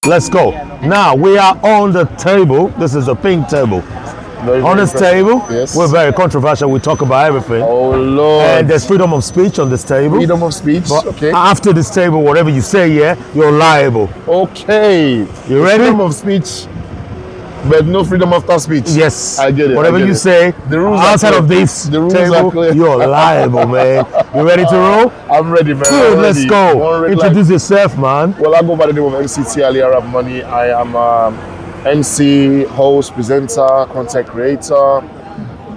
Let's go. Now we are on the table. This is a pink table. On this table, yes, we're very controversial. We talk about everything. Oh Lord! And there's freedom of speech on this table. Freedom of speech. But okay. After this table, whatever you say here, you're liable. Okay. You ready? Freedom of speech, but no freedom after speech. Yes. I get it. Whatever you say, the rules outside are of clear. this The rules are table, clear. you're liable, man. You ready to roll? I'm ready, man. Good, I'm let's ready. go. Introduce yourself, man. Well, I go by the name of MC Ali Arab Money. I am MC, host, presenter, content creator,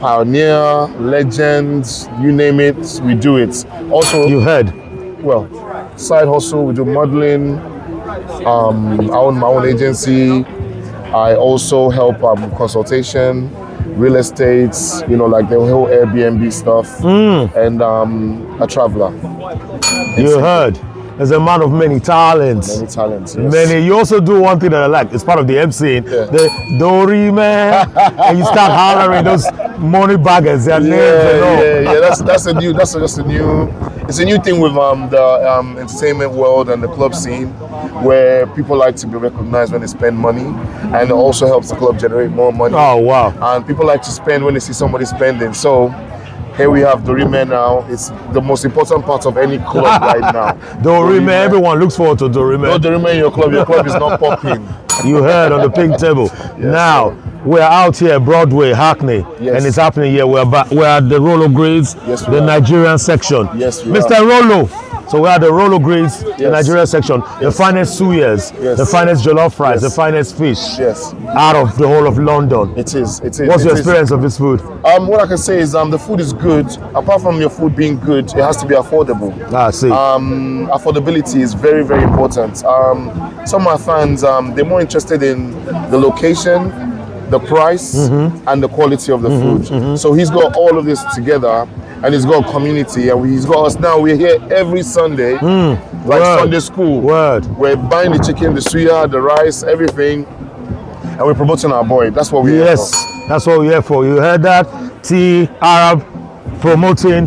pioneer, legend, you name it, we do it. Also, You heard. well, side hustle, we do modeling. I own my own agency. I also help consultation, real estate, you know, like the whole Airbnb stuff, and a traveler. You heard. As a man of many talents. Many talents, yes. Many. You also do one thing that I like. It's part of the MCing. Yeah. The Dory man, and you start hollering those money baggers, their names and all. Yeah. It's a new thing with the entertainment world and the club scene, where people like to be recognized when they spend money, and it also helps the club generate more money. Oh wow! And people like to spend when they see somebody spending. So here we have Dorime now. It's the most important part of any club right now. Dorime, everyone looks forward to Dorime. No Dorime in your club is not popping. You heard on the pink table. Yes, now, we're out here at Broadway, Hackney, Yes. and it's happening here. We're at the Rolo Grids, Yes, we the are. Nigerian section. Yes, we Mr. Rolo. So we're at the Rolo Grids, the Yes. Nigerian section. The finest suyas, Yes. the finest jollof fries, Yes. the finest fish Yes, out of the whole of London. it is. What's it your is. experience of this food? What I can say is the food is good. Apart from your food being good, it has to be affordable. Ah, see. Affordability is very, very important. Some of my fans, they're more interested in the location, the price, and the quality of the food. So he's got all of this together, and he's got a community, and he's got us now. We're here every Sunday, like Word. Sunday school. Word. We're buying the chicken, the suya, the rice, everything, and we're promoting our boy. That's what we're here Yes, for. that's what we're here for. You heard that? T Arab promoting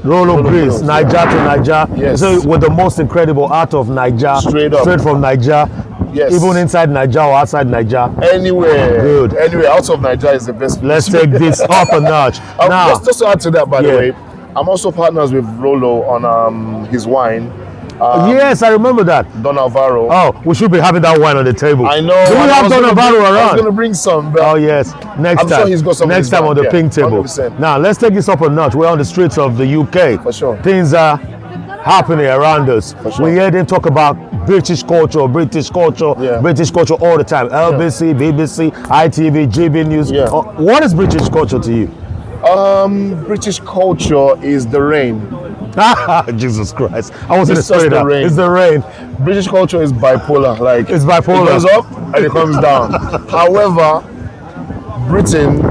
Rolo Grids, Grids, Niger to Niger. Yes. So with the most incredible art of Niger, Straight up. straight from Niger, Yes. even inside Niger or outside Niger. Anywhere. Good. Anywhere out of Nigeria is the best place. Let's take this up a notch. Now, just to add to that, by the Yeah. way, I'm also partners with Rolo on his wine, yes, I remember that. Don Alvaro. Oh, we should be having that wine on the table. I know. Do we and I have was Don gonna Navarro bring- I was around? going to bring some. But Oh yes, next I'm time. sure he's got some in Next his time on bag, the yeah, pink table. 100%. Now let's take this up a notch. We're on the streets of the UK. For sure. Things are happening around us. sure. We hear them talk about British culture all the time. LBC, BBC, ITV, GB News. Yeah. What is British culture to you? British culture is the rain. Jesus Christ! I was in the It's just spirit. the rain. It's the rain. British culture is bipolar. Like It's bipolar. It goes up and it comes down. However, Britain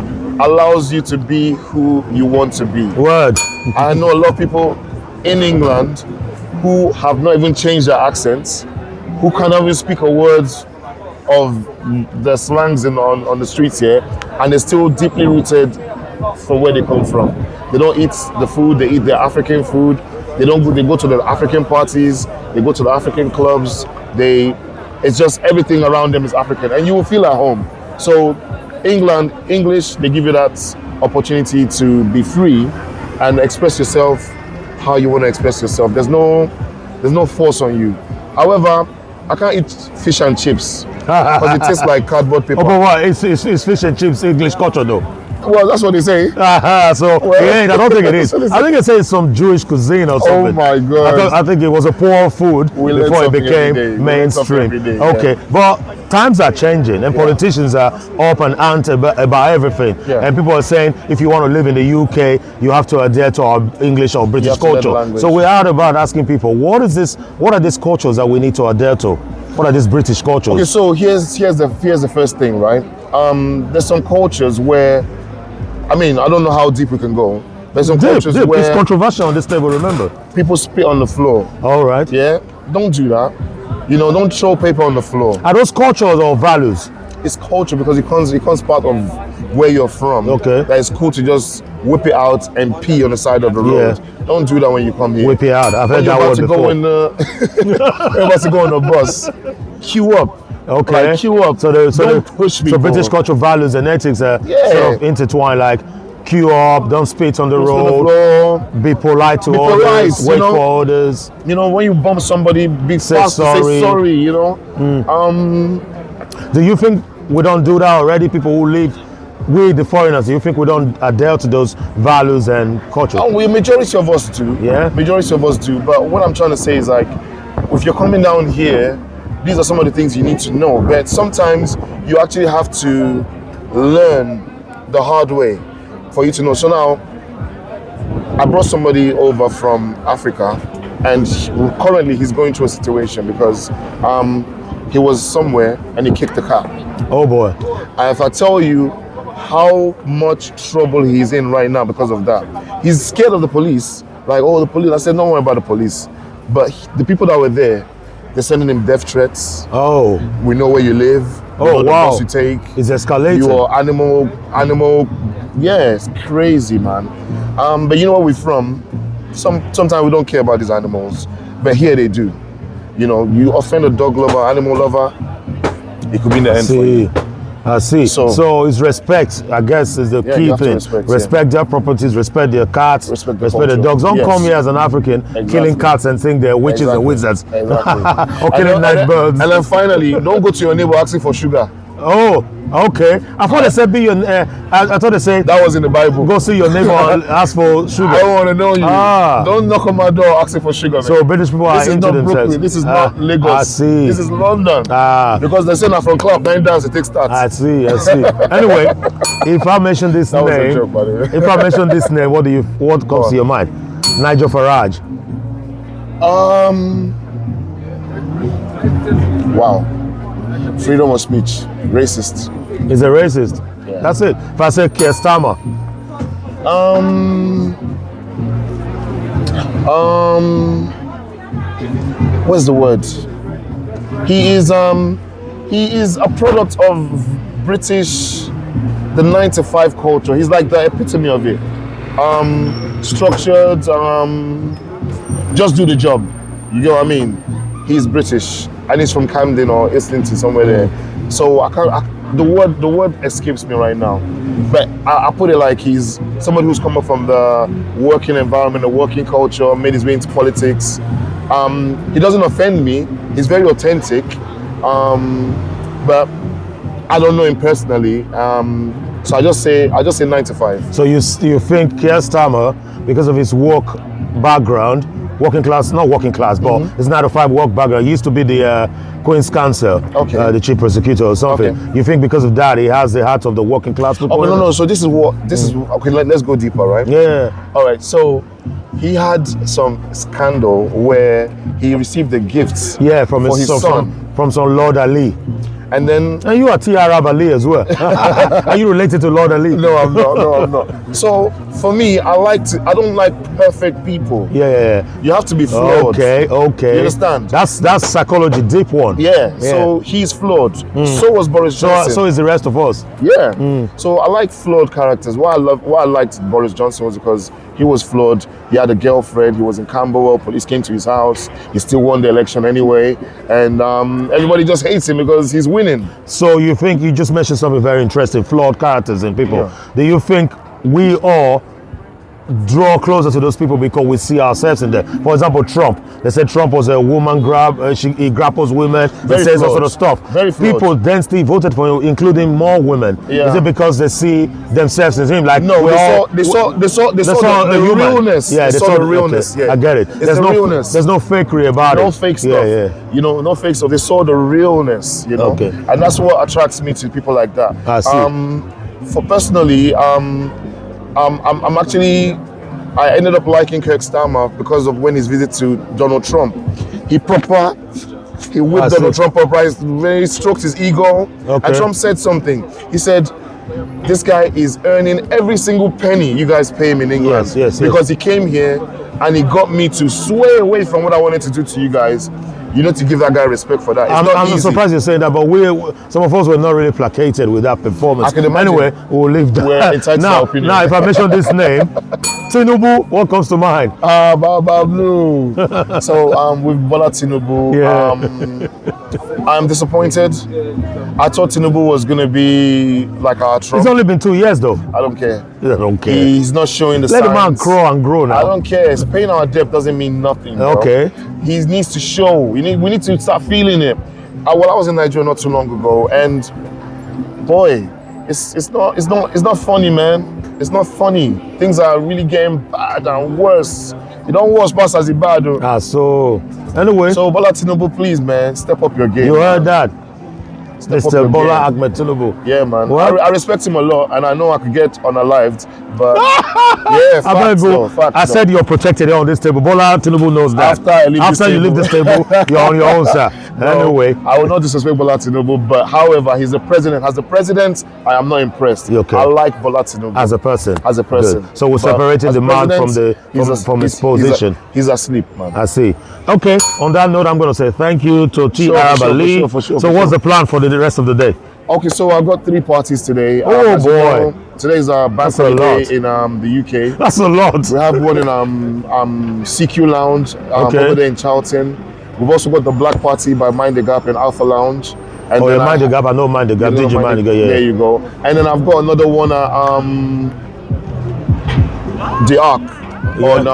allows you to be who you want to be. Word. I know a lot of people in England who have not even changed their accents, who cannot even speak a word of the slangs on the streets here, and they're still deeply rooted for where they come from. They don't eat the food, they eat their African food. They go to the African parties, they go to the African clubs. It's just everything around them is African, and you will feel at home. So England, English, they give you that opportunity to be free and express yourself how you want to express yourself. There's no force on you. However, I can't eat fish and chips because it tastes like cardboard paper. Oh, but what? It's fish and chips English culture though. Well, that's what they say. So yeah, I don't think it is. That's what it is. I think it says some Jewish cuisine or something. Oh my God. I think it was a poor food We learn before it something every day. became We learn something mainstream. every day, yeah. Okay, but times are changing and politicians are up and ante about everything. Yeah. And people are saying if you want to live in the UK, you have to adhere to our English or British have to learn the culture. language. So we're out about asking people, what are these cultures that we need to adhere to? What are these British cultures? Okay, so here's the first thing, right? There's some cultures where, I don't know how deep we can go. There's some cultures Deep. where It's controversial on this table, remember? people spit on the floor. All right. Yeah, don't do that. Don't throw paper on the floor. Are those cultures or values? it's culture because it becomes part of where you're from. Okay. That it's cool to just whip it out and pee on the side of the road. Don't do that when you come here. Whip it out. I've heard that word before. You're about to go on the bus. Queue up. Okay. Like, queue up. Don't push me. So British cultural values and ethics are sort of intertwined. Like queue up, don't spit on the road, be polite to others, wait for others. You know, when you bump somebody, be fast to say sorry. You know. Do you think we don't do that already? People who live, we the foreigners, do you think we don't adhere to those values and culture? Oh, majority of us do. Yeah. Majority of us do. But what I'm trying to say is like, if you're coming down here, these are some of the things you need to know. But sometimes you actually have to learn the hard way for you to know. So now, I brought somebody over from Africa, and currently he's going through a situation because he was somewhere and he kicked the car. Oh boy. And if I tell you how much trouble he's in right now because of that, he's scared of the police. Like, oh, the police. I said, don't worry about the police. But the people that were there, they're sending him death threats. Oh. We know where you live. We know the bus you take. It's escalating. You are animal. Yeah, it's crazy, man. But you know where we're from? Sometimes we don't care about these animals, but here they do. You know, you offend a dog lover, animal lover, it could be in the end for you. I see. So it's respect, I guess, is the key thing. Respect their properties, respect their cats, respect the dogs. Don't come here as an African killing cats and think they're witches and wizards. Or killing night birds. And then finally, don't go to your neighbor asking for sugar. Oh, okay. I thought they said I thought they said that was in the Bible. Go see your neighbor and ask for sugar. I don't want to know you. Don't knock on my door asking for sugar. Man. So British people are into themselves. Brooklyn. This is not Lagos. I see. This is London. Because they say that from Club 9 dance it takes starts. I see. Anyway, if I mention this name, was a joke, by the way. If I mention this name, what comes to your mind? Nigel Farage. Wow. Freedom of speech. Racist. He's a racist. Yeah. That's it. If I say Keir Starmer. What's the word? He is a product of British, the 9 to 5 culture. He's like the epitome of it. Structured, just do the job. You get what I mean? He's British and he's from Camden or Islington, somewhere there. So the word escapes me right now. But I put it like he's somebody who's come up from the working environment, the working culture, made his way into politics. He doesn't offend me. He's very authentic. But I don't know him personally. So I just say 9 to 5. So you think Keir Starmer, because of his work background, working class, not working class, but it's 9 to 5 work background. He used to be the Queen's Counsel, the chief prosecutor or something. You think because of that, he has the heart of the working class people? Oh, no. So this is okay. Let's go deeper, right? Yeah. All right. So he had some scandal where he received the gifts. Yeah, from his son, from some Lord Ali. And then you are T. Arab Ali as well. Are you related to Lord Ali? No, I'm not. So for me, I don't like perfect people. Yeah. You have to be flawed. Okay. You understand? That's psychology, deep one. Yeah. So he's flawed. So was Boris Johnson. So is the rest of us. Yeah. So I like flawed characters. Why I liked Boris Johnson was because he was flawed. He had a girlfriend. He was in Camberwell. Police came to his house. He still won the election anyway. And everybody just hates him because he's winning. So you think you just mentioned something very interesting, flawed characters in people. Yeah. Do you think we all draw closer to those people because we see ourselves in them? For example, Trump. They said Trump was a woman he grapples women. He says all sort of stuff. Very flawed. People then still voted for him, including more women. Yeah. Is it because they see themselves in him? Like no, they saw the realness. Yeah, they saw the realness. Okay. Yeah. I get it. There's no realness. There's no fakery about it. No fake stuff. Yeah. You know, no fake stuff. They saw the realness. You know. Okay. And that's what attracts me to people like that. I see. For personally, I'm actually, I ended up liking Keir Starmer because of when his visit to Donald Trump. He whipped Donald Trump up, right? Very stroked his ego. Okay. And Trump said something. He said, this guy is earning every single penny you guys pay him in England. Yes. Because he came here and he got me to sway away from what I wanted to do to you guys. you need to give that guy respect for that. It's not I'm easy. surprised you're saying that, but some of us were not really placated with that performance. I can imagine. Anyway, we'll leave that. We're entitled to our opinion. Now, if I mention this name, Tinubu, what comes to mind? Blue. So with Bola Tinubu, I'm disappointed. I thought Tinubu was going to be like our Trump. It's only been 2 years, though. I don't care. I don't care. He's not showing the Let signs. the man crawl and grow now. I don't care. It's paying our debt doesn't mean nothing. Bro. Okay. He needs to show. We need to start feeling it. I was in Nigeria not too long ago, and boy, it's not funny, man. It's not funny. Things are really getting bad and worse. You don't worse pass as it bad, though. So anyway, So Bola Tinubu, please, man, step up your game. you heard that, Step up Mr. your Bola game. Ahmed Tinubu. Yeah, man. What? I respect him a lot, and I know I could get unalived, but yeah, facts, though, facts, I said you're protected here on this table. Bola Tinubu knows that. After I leave this you leave this table, you're on your own, sir. Anyway, I will not disrespect Bola Tinubu, but however, he's the president. As the president, I am not impressed. Okay. I like Bola Tinubu as a person. as a person. Good. So we're But separating as the man from president, from his position. He's asleep, man. I see. Okay. On that note, I'm going to say thank you to T. Sure, Arab for sure, Ali. for sure, So for what's sure. the plan for the rest of the day? Okay, so I've got 3 parties today. Oh, As you boy. know, today is our bank That's a holiday lot. in the UK. That's a lot. We have one in CQ Lounge Okay. over there in Charlton. We've also got the Black Party by Mind the Gap in Alpha Lounge. And Oh, then you mind the gap? I know mind the gap. you know, Did you mind the gap? There Yeah. you go. And then I've got another one at the Arc on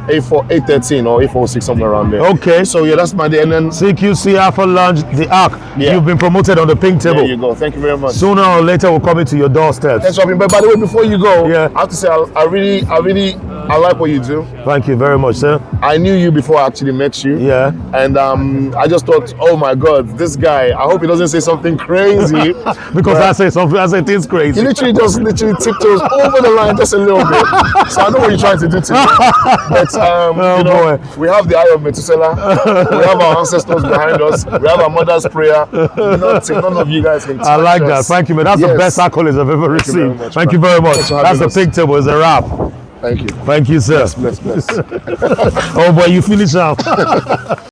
A13 or A46, somewhere around there. Okay. So yeah, that's my day. And then CQC Alpha Lounge, the Arc. Yeah. You've been promoted on the pink table. there you go. Thank you very much. Sooner or later, we'll come into your doorstep. Thanks, Robin. But by the way, before you go, Yeah. I have to say I like what you do. Thank you very much, sir. I knew you before I actually met you. Yeah. And I just thought, oh my God, this guy, I hope he doesn't say something crazy. Because I say something, I say things He crazy. literally tiptoes over the line just a little bit. So I know what you're trying to do to me. But Oh, you know, boy. we have the eye of Methuselah. We have our ancestors behind us. We have our mother's prayer. None of you guys can I like touch that. us. Thank you, man. That's the Yes. best accolades I've ever you very received. much, Thank man. you very much. Thanks for That's having the us. pink table. It's a wrap. Thank you. Thank you, sir. Bless. Oh boy, you finish now.